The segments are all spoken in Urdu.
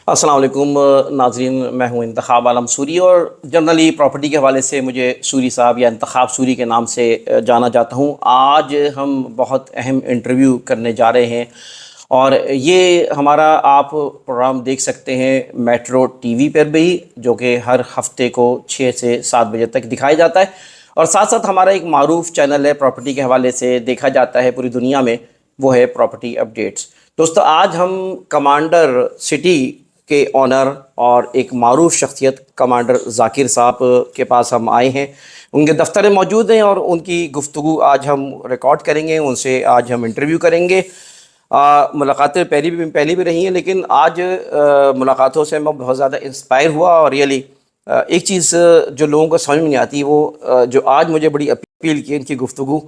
السلام علیکم ناظرین، میں ہوں انتخاب عالم سوری، اور جنرلی پراپرٹی کے حوالے سے مجھے سوری صاحب یا انتخاب سوری کے نام سے جانا جاتا ہوں۔ آج ہم بہت اہم انٹرویو کرنے جا رہے ہیں، اور یہ ہمارا آپ پروگرام دیکھ سکتے ہیں میٹرو ٹی وی پر بھی، جو کہ ہر ہفتے کو 6 سے 7 بجے تک دکھایا جاتا ہے، اور ساتھ ساتھ ہمارا ایک معروف چینل ہے پراپرٹی کے حوالے سے، دیکھا جاتا ہے پوری دنیا میں، وہ ہے پراپرٹی اپڈیٹس۔ دوستو، آج ہم کمانڈر سٹی کے آنر اور ایک معروف شخصیت کمانڈر ذاکر صاحب کے پاس ہم آئے ہیں، ان کے دفتر میں موجود ہیں، اور ان کی گفتگو آج ہم ریکارڈ کریں گے، ان سے آج ہم انٹرویو کریں گے۔ ملاقاتیں پہلی بھی رہی ہیں، لیکن آج ملاقاتوں سے میں بہت زیادہ انسپائر ہوا، اور ریئلی ایک چیز جو لوگوں کو سمجھ میں نہیں آتی، وہ جو آج مجھے بڑی اپیل کی ان کی گفتگو،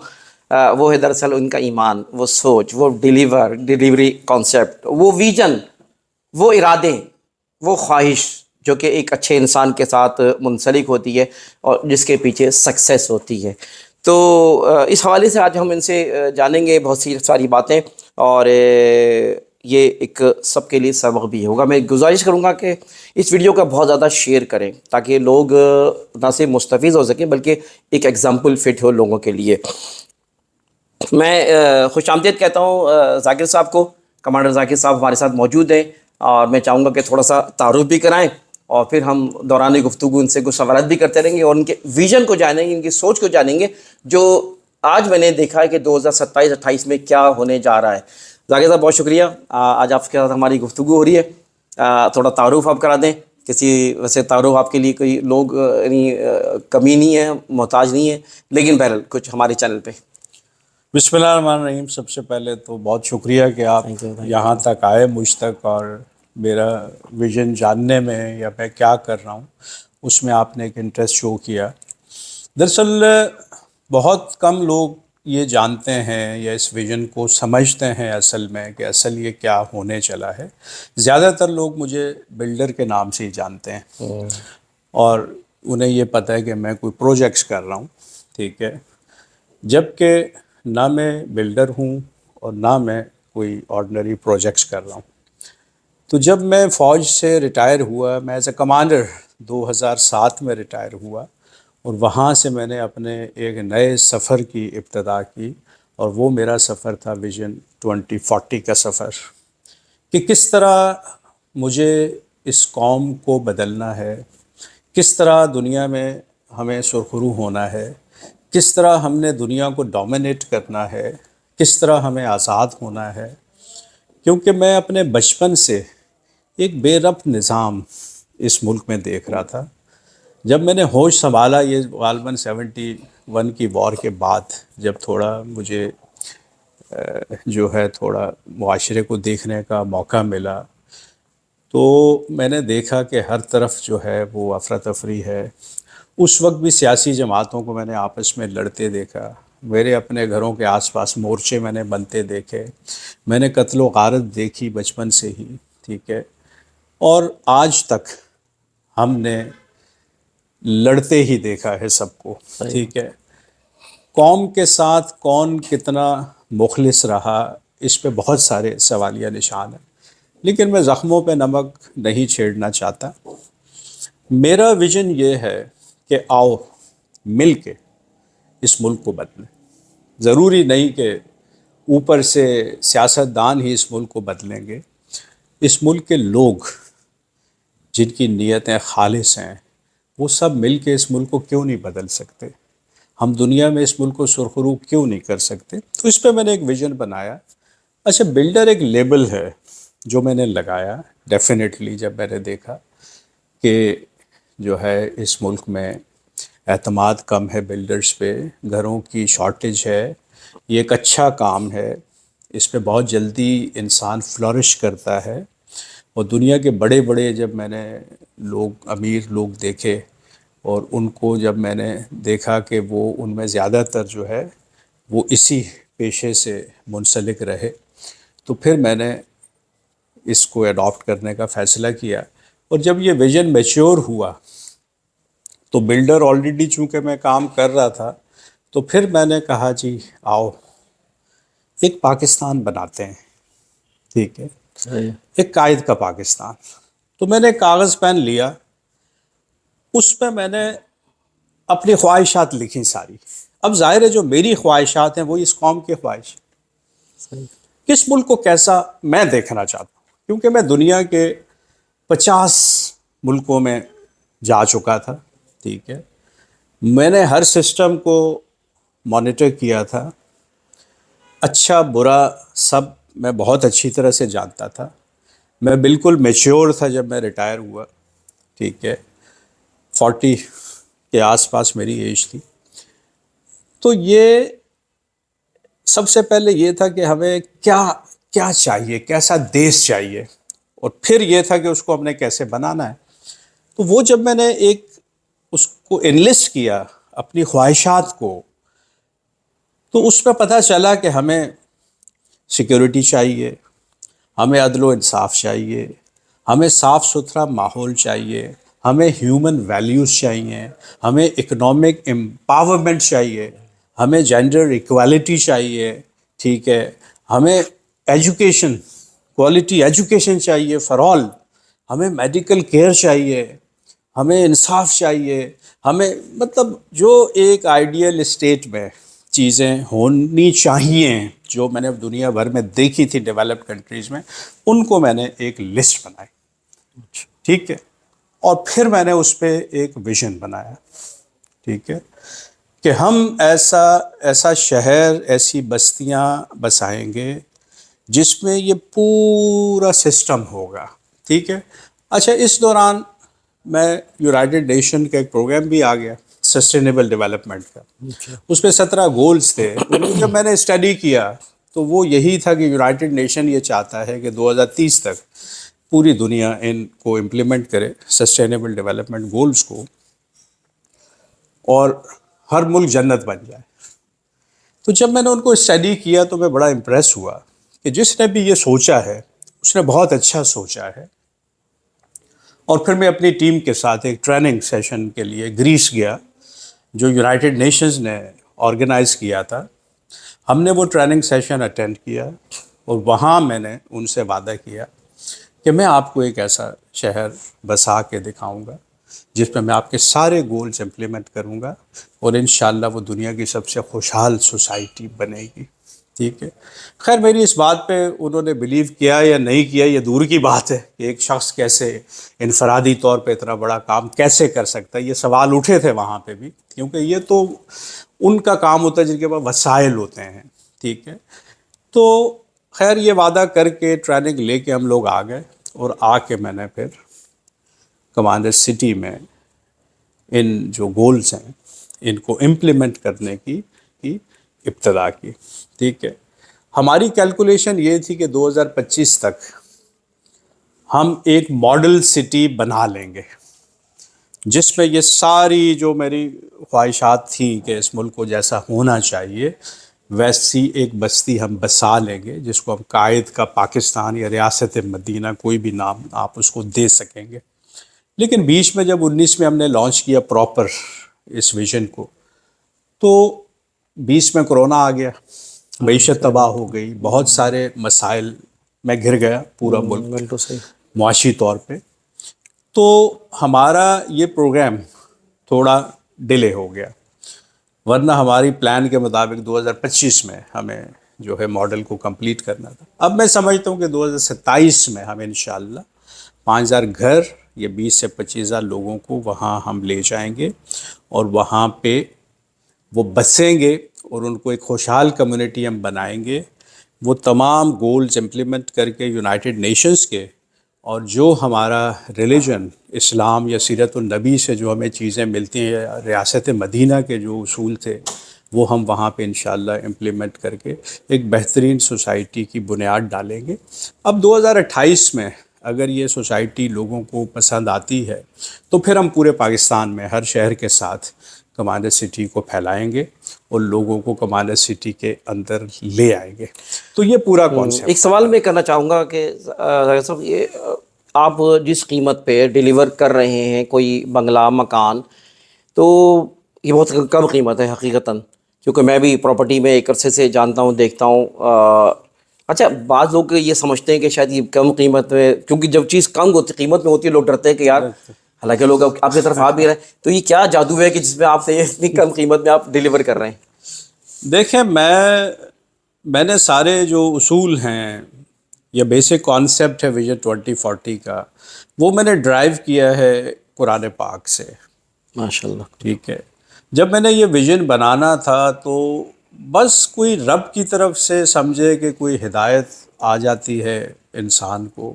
وہ ہے دراصل ان کا ایمان، وہ سوچ، وہ ڈیلیوری کانسیپٹ، وہ ویژن، وہ ارادے، وہ خواہش جو کہ ایک اچھے انسان کے ساتھ منسلک ہوتی ہے، اور جس کے پیچھے سکسیس ہوتی ہے۔ تو اس حوالے سے آج ہم ان سے جانیں گے بہت سی ساری باتیں، اور یہ ایک سب کے لیے سبق بھی ہوگا۔ میں گزارش کروں گا کہ اس ویڈیو کا بہت زیادہ شیئر کریں، تاکہ لوگ نہ صرف مستفید ہو سکیں بلکہ ایک ایگزامپل فٹ ہو لوگوں کے لیے۔ میں خوش آمدید کہتا ہوں ذاکر صاحب کو۔ کمانڈر ذاکر صاحب ہمارے ساتھ موجود ہیں، اور میں چاہوں گا کہ تھوڑا سا تعارف بھی کرائیں، اور پھر ہم دوران گفتگو ان سے کچھ سوالات بھی کرتے رہیں گے، اور ان کے ویژن کو جانیں گے، ان کی سوچ کو جانیں گے، جو آج میں نے دیکھا ہے کہ 2027-28 میں کیا ہونے جا رہا ہے۔ ذاکر صاحب، بہت شکریہ، آج آپ کے ساتھ ہماری گفتگو ہو رہی ہے۔ تھوڑا تعارف آپ کرا دیں، کسی ویسے تعارف آپ کے لیے کوئی لوگ یعنی کمی نہیں ہے، محتاج نہیں ہے، لیکن بہرحال کچھ ہمارے چینل پہ۔ بسم اللہ الرحمن الرحیم۔ سب سے پہلے تو بہت شکریہ کہ آپ یہاں تک آئے مجھ تک، اور میرا ویژن جاننے میں یا میں کیا کر رہا ہوں اس میں آپ نے ایک انٹرسٹ شو کیا۔ دراصل بہت کم لوگ یہ جانتے ہیں یا اس ویژن کو سمجھتے ہیں اصل میں کہ اصل یہ کیا ہونے چلا ہے۔ زیادہ تر لوگ مجھے بلڈر کے نام سے ہی جانتے ہیں، اور انہیں یہ پتہ ہے کہ میں کوئی پروجیکٹس کر رہا ہوں، ٹھیک ہے، جبکہ نہ میں بلڈر ہوں اور نہ میں کوئی آرڈنری پروجیکٹس کر رہا ہوں۔ تو جب میں فوج سے ریٹائر ہوا، میں ایز اے کمانڈر 2007 میں ریٹائر ہوا، اور وہاں سے میں نے اپنے ایک نئے سفر کی ابتدا کی، اور وہ میرا سفر تھا ویژن 2040 کا سفر، کہ کس طرح مجھے اس قوم کو بدلنا ہے، کس طرح دنیا میں ہمیں سرخرو ہونا ہے، کس طرح ہم نے دنیا کو ڈومینیٹ کرنا ہے، کس طرح ہمیں آزاد ہونا ہے۔ کیونکہ میں اپنے بچپن سے ایک بے ربط نظام اس ملک میں دیکھ رہا تھا۔ جب میں نے ہوش سنبھالا، یہ غالباً 71 کی وار کے بعد، جب تھوڑا مجھے جو ہے تھوڑا معاشرے کو دیکھنے کا موقع ملا، تو میں نے دیکھا کہ ہر طرف جو ہے وہ افراتفری ہے۔ اس وقت بھی سیاسی جماعتوں کو میں نے آپس میں لڑتے دیکھا، میرے اپنے گھروں کے آس پاس مورچے میں نے بنتے دیکھے، میں نے قتل و غارت دیکھی بچپن سے ہی، ٹھیک ہے، اور آج تک ہم نے لڑتے ہی دیکھا ہے سب کو، ٹھیک ہے۔ قوم کے ساتھ کون کتنا مخلص رہا، اس پہ بہت سارے سوالیہ نشان ہیں، لیکن میں زخموں پہ نمک نہیں چھیڑنا چاہتا۔ میرا ویژن یہ ہے کہ آؤ مل کے اس ملک کو بدلیں۔ ضروری نہیں کہ اوپر سے سیاستدان ہی اس ملک کو بدلیں گے، اس ملک کے لوگ جن کی نیتیں خالص ہیں وہ سب مل کے اس ملک کو کیوں نہیں بدل سکتے؟ ہم دنیا میں اس ملک کو سرخرو کیوں نہیں کر سکتے؟ تو اس پہ میں نے ایک ویژن بنایا۔ اچھا، بلڈر ایک لیبل ہے جو میں نے لگایا، ڈیفینیٹلی جب میں نے دیکھا کہ جو ہے اس ملک میں اعتماد کم ہے بلڈرز پہ، گھروں کی شارٹیج ہے، یہ ایک اچھا کام ہے، اس پہ بہت جلدی انسان فلورش کرتا ہے، اور دنیا کے بڑے بڑے جب میں نے لوگ، امیر لوگ دیکھے، اور ان کو جب میں نے دیکھا کہ وہ ان میں زیادہ تر جو ہے وہ اسی پیشے سے منسلک رہے، تو پھر میں نے اس کو اڈاپٹ کرنے کا فیصلہ کیا۔ اور جب یہ ویژن میچور ہوا تو بلڈر آلریڈی چونکہ میں کام کر رہا تھا، تو پھر میں نے کہا جی آؤ ایک پاکستان بناتے ہیں، ٹھیک ہے، ایک قائد کا پاکستان۔ تو میں نے کاغذ پین لیا, اس پہ میں نے اپنی خواہشات لکھی ساری. اب ظاہر ہے جو میری خواہشات ہیں وہ اس قوم کی خواہش ہے. کس ملک کو کیسا میں دیکھنا چاہتا ہوں, کیونکہ میں دنیا کے 50 ملکوں میں جا چکا تھا. ٹھیک ہے, میں نے ہر سسٹم کو مانیٹر کیا تھا, اچھا برا سب میں بہت اچھی طرح سے جانتا تھا. میں بالکل میچیور تھا جب میں ریٹائر ہوا. ٹھیک ہے, 40 کے آس پاس میری ایج تھی. تو یہ سب سے پہلے یہ تھا کہ ہمیں کیا چاہیے, کیسا دیش چاہیے, اور پھر یہ تھا کہ اس کو ہم نے کیسے بنانا ہے. تو وہ جب میں نے اس کو انلسٹ کیا اپنی خواہشات کو, تو اس پہ پتہ چلا کہ ہمیں سیکیورٹی چاہیے, ہمیں عدل و انصاف چاہیے, ہمیں صاف ستھرا ماحول چاہیے, ہمیں ہیومن ویلیوز چاہیے, ہمیں اکنامک امپاورمنٹ چاہیے, ہمیں جینڈر ایکوالٹی چاہیے. ٹھیک ہے, ہمیں ایجوکیشن, کوالٹی ایجوکیشن چاہیے فار آل, ہمیں میڈیکل کیئر چاہیے, ہمیں انصاف چاہیے, ہمیں مطلب جو ایک آئیڈیل اسٹیٹ میں چیزیں ہونی چاہیے جو میں نے دنیا بھر میں دیکھی تھی ڈیولپڈ کنٹریز میں, ان کو میں نے ایک لسٹ بنائی. ٹھیک ہے, اور پھر میں نے اس پہ ایک ویژن بنایا. ٹھیک ہے, کہ ہم ایسا شہر, ایسی بستیاں بسائیں گے جس میں یہ پورا سسٹم ہوگا. ٹھیک ہے. اچھا, اس دوران میں یونائٹڈ نیشن کا ایک پروگرام بھی آ گیا سسٹینیبل ڈیولپمنٹ کا. اس پہ 17 گولز تھے. جب میں نے اسٹڈی کیا تو وہ یہی تھا کہ یونائٹڈ نیشن یہ چاہتا ہے کہ 2030 تک پوری دنیا ان کو امپلیمنٹ کرے, سسٹینیبل ڈیولپمنٹ گولز کو, اور ہر ملک جنت بن جائے. تو جب میں نے ان کو اسٹڈی کیا تو میں بڑا امپریس ہوا کہ جس نے بھی یہ سوچا ہے اس نے بہت اچھا سوچا ہے. اور پھر میں اپنی ٹیم کے ساتھ ایک ٹریننگ سیشن کے لیے گریس گیا جو یونائٹڈ نیشنز نے آرگنائز کیا تھا. ہم نے وہ ٹریننگ سیشن اٹینڈ کیا, اور وہاں میں نے ان سے وعدہ کیا کہ میں آپ کو ایک ایسا شہر بسا کے دکھاؤں گا جس پہ میں آپ کے سارے گولز امپلیمنٹ کروں گا, اور انشاءاللہ وہ دنیا کی سب سے خوشحال سوسائٹی بنے گی. ٹھیک ہے. خیر, میری اس بات پہ انہوں نے بلیو کیا یا نہیں کیا یہ دور کی بات ہے کہ ایک شخص کیسے انفرادی طور پہ اتنا بڑا کام کیسے کر سکتا ہے. یہ سوال اٹھے تھے وہاں پہ بھی, کیونکہ یہ تو ان کا کام ہوتا ہے جن کے پاس وسائل ہوتے ہیں. ٹھیک ہے. تو خیر, یہ وعدہ کر کے ٹریننگ لے کے ہم لوگ آ گئے, اور آ کے میں نے پھر کمانڈر سٹی میں ان جو گولز ہیں ان کو امپلیمنٹ کرنے کی ابتدا کی. ٹھیک ہے. ہماری کیلکولیشن یہ تھی کہ 2025 تک ہم ایک ماڈل سٹی بنا لیں گے جس میں یہ ساری جو میری خواہشات تھیں کہ اس ملک کو جیسا ہونا چاہیے ویسی ایک بستی ہم بسا لیں گے, جس کو ہم قائد کا پاکستان یا ریاست مدینہ کوئی بھی نام آپ اس کو دے سکیں گے. لیکن بیچ میں جب 19 میں ہم نے لانچ کیا پراپر اس ویژن کو, تو 20 میں کرونا آ گیا, معیشت تباہ ہو گئی, بہت سارے مسائل میں گھر گیا پورا ملک معاشی طور پہ. تو ہمارا یہ پروگرام تھوڑا ڈیلے ہو گیا, ورنہ ہماری پلان کے مطابق 2025 میں ہمیں جو ہے ماڈل کو کمپلیٹ کرنا تھا. اب میں سمجھتا ہوں کہ 2027 میں ہم انشاءاللہ 5000 گھر یا 20 سے 25,000 لوگوں کو وہاں ہم لے جائیں گے, اور وہاں پہ وہ بسیں گے, اور ان کو ایک خوشحال کمیونٹی ہم بنائیں گے. وہ تمام گولز امپلیمنٹ کر کے یونائٹڈ نیشنز کے, اور جو ہمارا ریلیجن اسلام یا سیرت النبی سے جو ہمیں چیزیں ملتی ہیں, ریاست مدینہ کے جو اصول تھے وہ ہم وہاں پہ انشاءاللہ امپلیمنٹ کر کے ایک بہترین سوسائٹی کی بنیاد ڈالیں گے. اب 2028 میں اگر یہ سوسائٹی لوگوں کو پسند آتی ہے تو پھر ہم پورے پاکستان میں ہر شہر کے ساتھ کمانڈر سٹی کو پھیلائیں گے اور لوگوں کو کمانڈر سٹی کے اندر لے آئیں گے. تو یہ پورا کانسیپٹ. ایک سوال میں کرنا چاہوں گا کہ صاحب یہ آپ جس قیمت پہ ڈیلیور کر رہے ہیں کوئی بنگلہ مکان, تو یہ بہت کم قیمت ہے حقیقتاً, کیونکہ میں بھی پراپرٹی میں ایک عرصے سے جانتا ہوں, دیکھتا ہوں. اچھا بعض لوگ یہ سمجھتے ہیں کہ شاید یہ کم قیمت میں، کیونکہ جب چیز کم ہوتی قیمت میں ہوتی ہے لوگ ڈرتے ہیں کہ یار، حالانکہ لوگ آپ کی طرف آ بھی رہے ہیں، تو یہ کیا جادو ہے کہ جس میں آپ سے اتنی کم قیمت میں آپ ڈیلیور کر رہے ہیں؟ دیکھیں میں نے سارے جو اصول ہیں یا بیسک کانسیپٹ ہے ویژن 2040 کا، وہ میں نے ڈرائیو کیا ہے قرآن پاک سے. ماشاء اللہ. ٹھیک ہے. جب میں نے یہ ویژن بنانا تھا تو بس کوئی رب کی طرف سے سمجھے کہ کوئی ہدایت آ جاتی ہے انسان کو،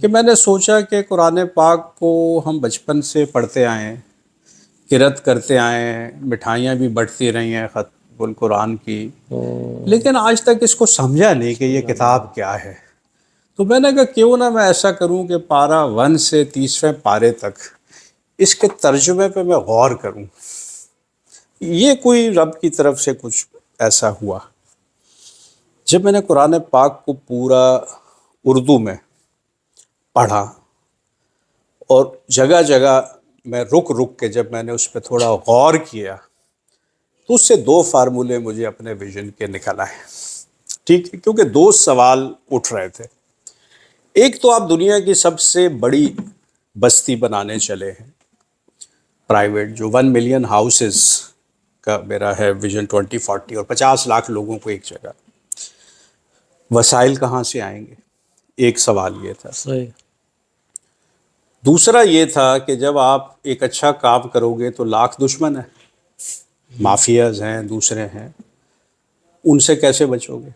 کہ میں نے سوچا کہ قرآن پاک کو ہم بچپن سے پڑھتے آئے ہیں، قرأت کرتے آئے ہیں، مٹھائیاں بھی بٹتی رہی ہیں ختم القرآن کی، لیکن آج تک اس کو سمجھا نہیں کہ یہ کتاب کیا ہے. تو میں نے کہا کیوں نہ میں ایسا کروں کہ پارہ 1 سے 30ویں پارے تک اس کے ترجمے پہ میں غور کروں. یہ کوئی رب کی طرف سے کچھ ایسا ہوا. جب میں نے قرآن پاک کو پورا اردو میں پڑھا اور جگہ جگہ میں رک کے جب میں نے اس پہ تھوڑا غور کیا تو اس سے 2 فارمولے مجھے اپنے ویژن کے نکل آئے. ٹھیک ہے، کیونکہ 2 سوال اٹھ رہے تھے. ایک تو آپ دنیا کی سب سے بڑی بستی بنانے چلے ہیں پرائیویٹ، جو 1 ملین ہاؤسز کا میرا ہے ویژن 2040، اور 50 لاکھ لوگوں کو ایک جگہ. وسائل کہاں سے آئیں گے؟ ایک سوال یہ تھا. صحیح. دوسرا یہ تھا کہ جب آپ ایک اچھا کام کرو گے تو لاکھ دشمن ہیں، مافیاز ہیں، دوسرے ہیں، ان سے کیسے بچو گے؟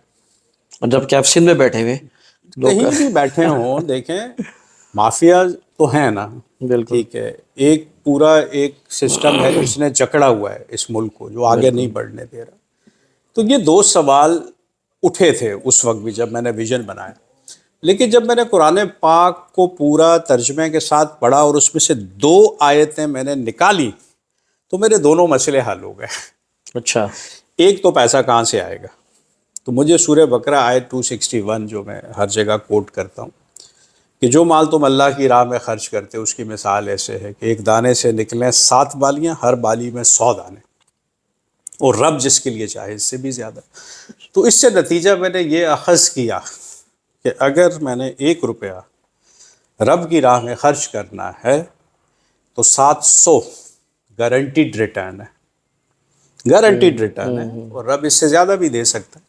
اور جب کیپشن میں بیٹھے ہوئے کہیں بھی بیٹھے ہوں، دیکھیں مافیاز تو ہیں نا. بالکل. ٹھیک ہے، ایک پورا ایک سسٹم ہے جس نے جکڑا ہوا ہے اس ملک کو، جو آگے نہیں بڑھنے دے رہا. تو یہ 2 سوال اٹھے تھے اس وقت بھی جب میں نے ویژن بنایا. لیکن جب میں نے قرآن پاک کو پورا ترجمے کے ساتھ پڑھا اور اس میں سے 2 آیتیں میں نے نکالی تو میرے دونوں مسئلے حل ہو گئے. اچھا. ایک تو پیسہ کہاں سے آئے گا؟ تو مجھے سورہ بقرہ آیت 261 جو میں ہر جگہ کوٹ کرتا ہوں کہ جو مال تم اللہ کی راہ میں خرچ کرتے اس کی مثال ایسے ہے کہ ایک دانے سے نکلیں 7 بالیاں، ہر بالی میں 100 دانے، اور رب جس کے لیے چاہے اس سے بھی زیادہ. تو اس سے نتیجہ میں نے یہ اخذ کیا کہ اگر میں نے 1 روپیہ رب کی راہ میں خرچ کرنا ہے تو 700 گارنٹیڈ ریٹرن ہے، گارنٹیڈ ریٹرن ہے، اور رب اس سے زیادہ بھی دے سکتا ہے.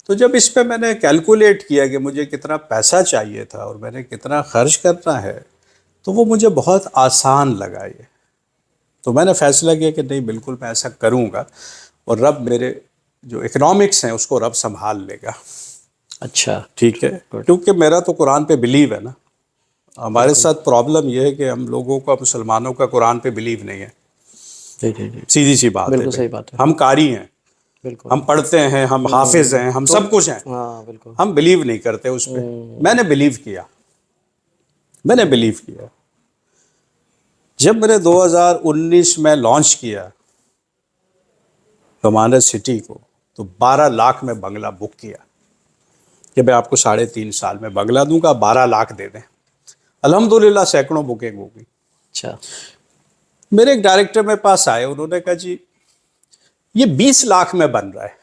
تو جب اس پہ میں نے کیلکولیٹ کیا کہ مجھے کتنا پیسہ چاہیے تھا اور میں نے کتنا خرچ کرنا ہے تو وہ مجھے بہت آسان لگا. یہ تو میں نے فیصلہ کیا کہ نہیں، بالکل میں ایسا کروں گا، اور رب میرے جو اکنامکس ہیں اس کو رب سنبھال لے گا. اچھا. ٹھیک ہے، کیونکہ میرا تو قرآن پہ بلیو ہے نا. ہمارے ساتھ پرابلم یہ ہے کہ ہم لوگوں کا، مسلمانوں کا قرآن پہ بلیو نہیں ہے. جی جی جی، سیدھی سی بات ہے. بالکل صحیح بات ہے. ہم قاری ہیں، بالکل. ہم پڑھتے ہیں، ہم حافظ ہیں، ہم سب کچھ ہیں، ہاں بالکل. ہم بلیو نہیں کرتے اس پہ. میں نے بلیو کیا، میں نے بلیو کیا. جب میں نے 2019 میں لانچ کیا کمانڈر سٹی کو تو 12 لاکھ میں بنگلہ بک کیا کہ میں آپ کو 3.5 سال میں بنگلہ دوں گا، 12 لاکھ دے دیں. الحمدللہ سینکڑوں بکنگ ہو گئی. اچھا. میرے ایک ڈائریکٹر میرے پاس آئے، انہوں نے کہا جی یہ 20 لاکھ میں بن رہا ہے،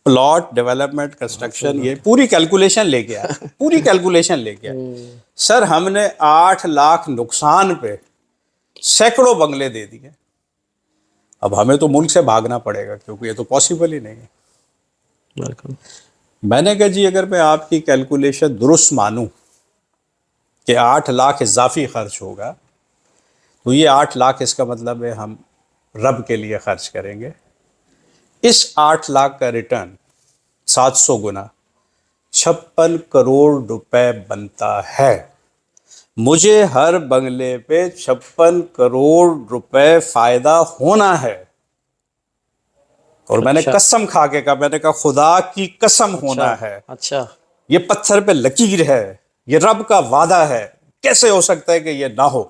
پلاٹ ڈیولپمنٹ کنسٹرکشن، یہ پوری کیلکولیشن لے کے آیا، پوری کیلکولیشن لے کے آیا. سر ہم نے 8 لاکھ نقصان پہ سینکڑوں بنگلے دے دیے. اب ہمیں تو ملک سے بھاگنا پڑے گا کیونکہ یہ تو پاسبل ہی نہیں ہے. بالکل. میں نے کہا جی اگر میں آپ کی کیلکولیشن درست مانوں کہ 8 لاکھ اضافی خرچ ہوگا تو یہ 8 لاکھ اس کا مطلب ہے ہم رب کے لیے خرچ کریں گے. اس 8 لاکھ کا ریٹرن 700 گنا 56 کروڑ روپے بنتا ہے. مجھے ہر بنگلے پہ 56 کروڑ روپے فائدہ ہونا ہے. اور میں نے قسم کھا کے کہا، میں نے کہا خدا کی قسم ہونا ہے. اچھا. یہ پتھر پہ لکیر ہے، یہ رب کا وعدہ ہے، کیسے ہو سکتا ہے کہ یہ نہ ہو.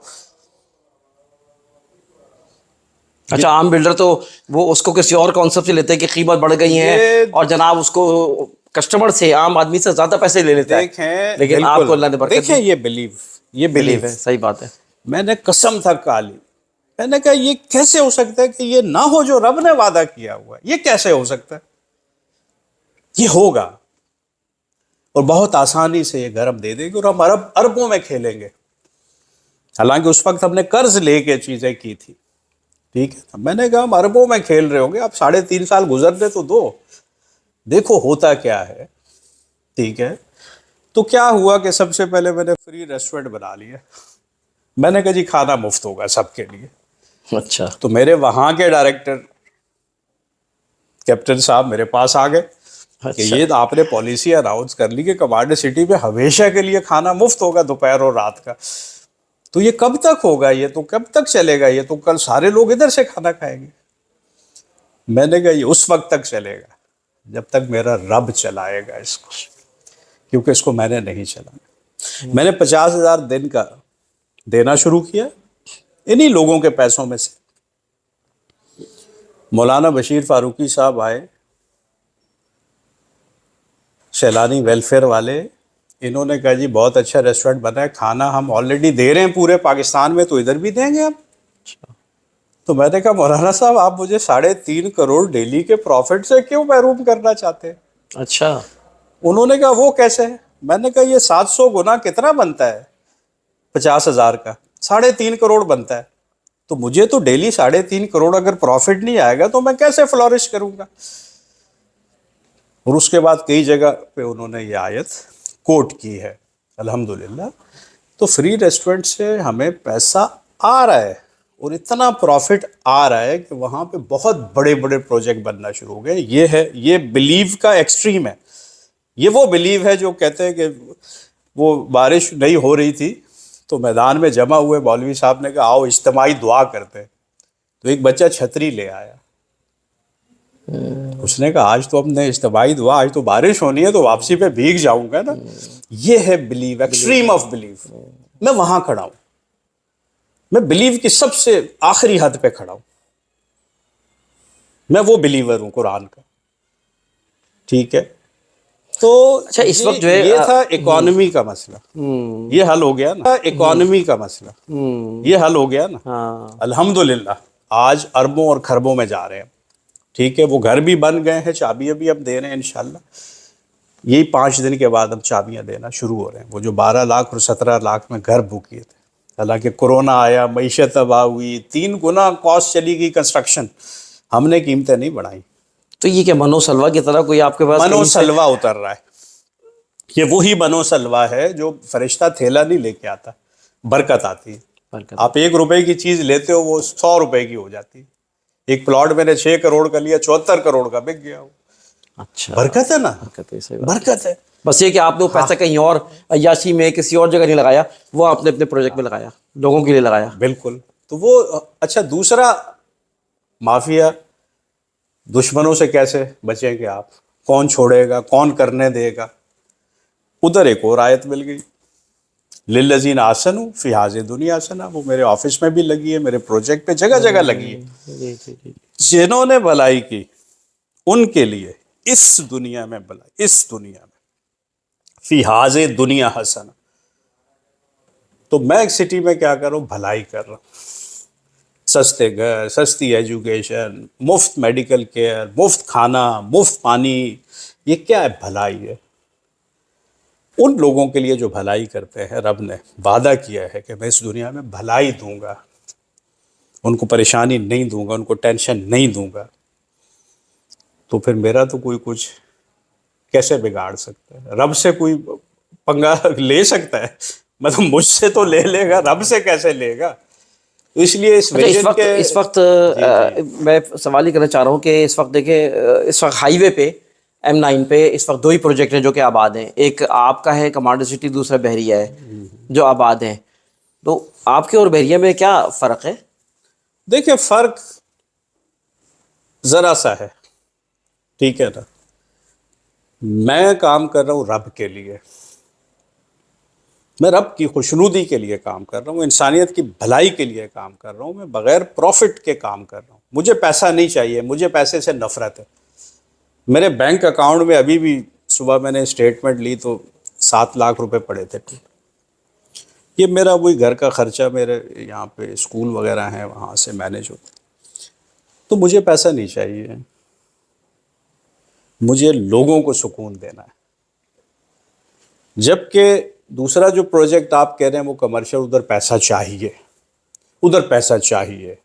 اچھا. عام بلڈر تو وہ اس کو کسی اور کانسیپٹ سے لیتے ہیں کہ قیمت بڑھ گئی ہے اور جناب اس کو کسٹمر سے، عام آدمی سے زیادہ پیسے لے لیتے ہیں. دیکھیں لیکن آپ کو اللہ نے برکت دیکھیں یہ بلیو ہے. صحیح بات ہے. میں نے قسم تھا کالی، میں نے کہا یہ کیسے ہو سکتا ہے کہ یہ نہ ہو جو رب نے وعدہ کیا ہوا ہے، یہ کیسے ہو سکتا ہے؟ یہ ہوگا. اور بہت آسانی سے یہ گھر ہم دے دیں گے اور ہم اربوں میں کھیلیں گے. حالانکہ اس وقت ہم نے قرض لے کے چیزیں کی تھی. ٹھیک ہے، میں نے کہا ہم اربوں میں کھیل رہے ہوں گے، آپ 3.5 سال گزرنے تو دو، دیکھو ہوتا کیا ہے. ٹھیک ہے، تو کیا ہوا کہ سب سے پہلے میں نے فری ریسٹورینٹ بنا لیا. میں نے کہا جی کھانا مفت ہوگا سب کے لیے. اچھا. تو میرے وہاں کے ڈائریکٹر کیپٹن صاحب میرے پاس آ گئے کہ اچھا. یہ آپ نے پالیسی اناؤنس کر لی کہ کمانڈر سٹی میں ہمیشہ کے لیے کھانا مفت ہوگا دوپہر اور رات کا، تو یہ کب تک ہوگا، یہ تو کب تک چلے گا، یہ تو کل سارے لوگ ادھر سے کھانا کھائیں گے. میں نے کہا یہ اس وقت تک چلے گا جب تک میرا رب چلائے گا اس کو، کیونکہ اس کو میں نے نہیں چلانا. میں نے 50,000 دن کا دینا شروع کیا انہی لوگوں کے پیسوں میں سے. مولانا بشیر فاروقی صاحب آئے، سیلانی ویلفیئر والے، انہوں نے کہا جی بہت اچھا ریسٹورینٹ بنا ہے، کھانا ہم آلریڈی دے رہے ہیں پورے پاکستان میں، تو ادھر بھی دیں گے ہم. تو میں نے کہا مولانا صاحب آپ مجھے 3.5 کروڑ ڈیلی کے پروفٹ سے کیوں محروم کرنا چاہتے ہیں؟ اچھا. انہوں نے کہا وہ کیسے ہے؟ میں نے کہا یہ 700 گنا کتنا بنتا ہے 50,000 کا، 3.5 کروڑ بنتا ہے. تو مجھے تو ڈیلی 3.5 کروڑ اگر پروفٹ نہیں آئے گا تو میں کیسے فلورش کروں گا. اور اس کے بعد کئی جگہ پہ انہوں نے یہ آیت کوٹ کی ہے الحمدللہ. تو فری ریسٹورنٹ سے ہمیں پیسہ آ رہا ہے اور اتنا پروفٹ آ رہا ہے کہ وہاں پہ بہت بڑے بڑے پروجیکٹ بننا شروع ہو گئے. یہ ہے، یہ بلیو کا ایکسٹریم ہے. یہ وہ بلیو ہے جو کہتے ہیں کہ وہ بارش نہیں ہو رہی تھی تو میدان میں جمع ہوئے مولوی صاحب نے کہا آؤ اجتماعی دعا کرتے ہیں. تو ایک بچہ چھتری لے آیا، اس نے کہا آج تو ہم نے اجتماعی دعا، آج تو بارش ہونی ہے تو واپسی پہ بھیگ جاؤں گا نا. یہ ہے بلیو، ایکسٹریم آف بلیو. میں وہاں کھڑا ہوں، میں بلیو کی سب سے آخری حد پہ کھڑا ہوں. میں وہ بلیور ہوں قرآن کا. ٹھیک ہے، تو اچھا اس وقت جو ہے یہ تھا اکانومی کا مسئلہ، یہ حل ہو گیا نا. اکانومی کا مسئلہ یہ حل ہو گیا نا. ہاں. الحمدللہ آج اربوں اور خربوں میں جا رہے ہیں. ٹھیک ہے، وہ گھر بھی بن گئے ہیں، چابیاں بھی ہم دے رہے ہیں انشاءاللہ. یہی 5 دن کے بعد ہم چابیاں دینا شروع ہو رہے ہیں. وہ جو 12 لاکھ اور 17 لاکھ میں گھر بک کیے تھے، حالانکہ کورونا آیا، معیشت تباہ ہوئی، 3 گنا کاسٹ چلی گئی کنسٹرکشن، ہم نے قیمتیں نہیں بڑھائیں. تو یہ کیا منو سلوا کی طرح کوئی آپ کے پاس منو کہیں سے سلوا اتر رہا ہے. یہ وہی منو سلوا ہے جو فرشتہ تھیلا نہیں لے کے آتا، برکت آتی ہے. برکت؟ آپ 1 روپے کی چیز لیتے ہو وہ 100 روپے کی ہو جاتی ہے. ایک پلاٹ میں نے 6 کروڑ کا لیا، 74 کروڑ کا بک گیا. وہ اچھا برکت ہے نا، برکت ہے. صحیح بات. برکت ہے. بس یہ کہ آپ نے وہ پیسہ کہیں اور عیاشی میں کسی اور جگہ نہیں لگایا، وہ آپ نے اپنے پروجیکٹ میں لگایا، لوگوں کے لیے لگایا. بالکل. تو وہ اچھا دوسرا مافیا، دشمنوں سے کیسے بچیں گے آپ؟ کون چھوڑے گا، کون کرنے دے گا؟ ادھر ایک اور آیت مل گئی، للذین احسنوا فی ہذہ الدنیا حسنہ. وہ میرے آفس میں بھی لگی ہے، میرے پروجیکٹ پہ جگہ جگہ لگی ہے. جی جی جی. جنہوں نے بھلائی کی ان کے لیے اس دنیا میں بھلائی، اس دنیا میں فی ہذہ الدنیا حسنہ. تو میں ایک سٹی میں کیا کر رہا ہوں؟ بھلائی کر رہا ہوں. سستے گھر، سستی ایجوکیشن، مفت میڈیکل کیئر، مفت کھانا، مفت پانی. یہ کیا ہے؟ بھلائی ہے. ان لوگوں کے لیے جو بھلائی کرتے ہیں، رب نے وعدہ کیا ہے کہ میں اس دنیا میں بھلائی دوں گا، ان کو پریشانی نہیں دوں گا، ان کو ٹینشن نہیں دوں گا. تو پھر میرا تو کوئی کچھ کیسے بگاڑ سکتا ہے؟ رب سے کوئی پنگا لے سکتا ہے؟ مطلب مجھ سے تو لے لے گا، رب سے کیسے لے گا؟ اس لیے اس اچھا ویژن کے اس وقت جی جی میں سوال ہی کرنا چاہ رہا ہوں کہ اس وقت دیکھیں، اس وقت ہائی وے پہ M9 پہ اس وقت 2 ہی پروجیکٹ ہیں جو کہ آباد ہیں. ایک آپ کا ہے کمانڈر سٹی، دوسرا بحریہ ہے جو آباد ہیں. تو آپ کے اور بحریہ میں کیا فرق ہے؟ دیکھیں فرق ذرا سا ہے. ٹھیک ہے نا، میں کام کر رہا ہوں رب کے لیے، میں رب کی خوشنودی کے لیے کام کر رہا ہوں، انسانیت کی بھلائی کے لیے کام کر رہا ہوں. میں بغیر پروفٹ کے کام کر رہا ہوں. مجھے پیسہ نہیں چاہیے، مجھے پیسے سے نفرت ہے. میرے بینک اکاؤنٹ میں ابھی بھی صبح میں نے اسٹیٹمنٹ لی تو 7 لاکھ روپے پڑے تھے. یہ میرا وہی گھر کا خرچہ، میرے یہاں پہ اسکول وغیرہ ہیں وہاں سے مینیج ہوتا. تو مجھے پیسہ نہیں چاہیے، مجھے لوگوں کو سکون دینا ہے. جبکہ دوسرا جو پروجیکٹ آپ کہہ رہے ہیں وہ کمرشل، ادھر پیسہ چاہیے، ادھر پیسہ چاہیے،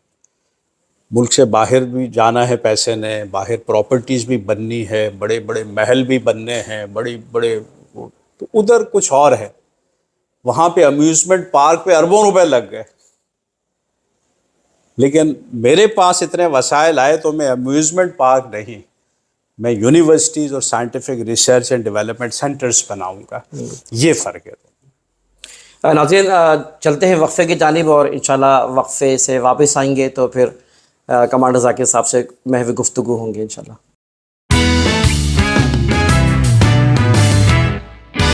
ملک سے باہر بھی جانا ہے پیسے نے، باہر پراپرٹیز بھی بننی ہے، بڑے بڑے محل بھی بننے ہیں، تو ادھر کچھ اور ہے. وہاں پہ امیوزمنٹ پارک پہ اربوں روپے لگ گئے، لیکن میرے پاس اتنے وسائل آئے تو میں امیوزمنٹ پارک نہیں، میں یونیورسٹیز اور scientific research and development centres بناؤں گا. یہ فرق ہے. ناظرین چلتے ہیں وقفے کی جانب، اور انشاءاللہ وقفے سے واپس آئیں گے تو پھر کمانڈر ذاکر صاحب سے محو گفتگو ہوں گے انشاءاللہ.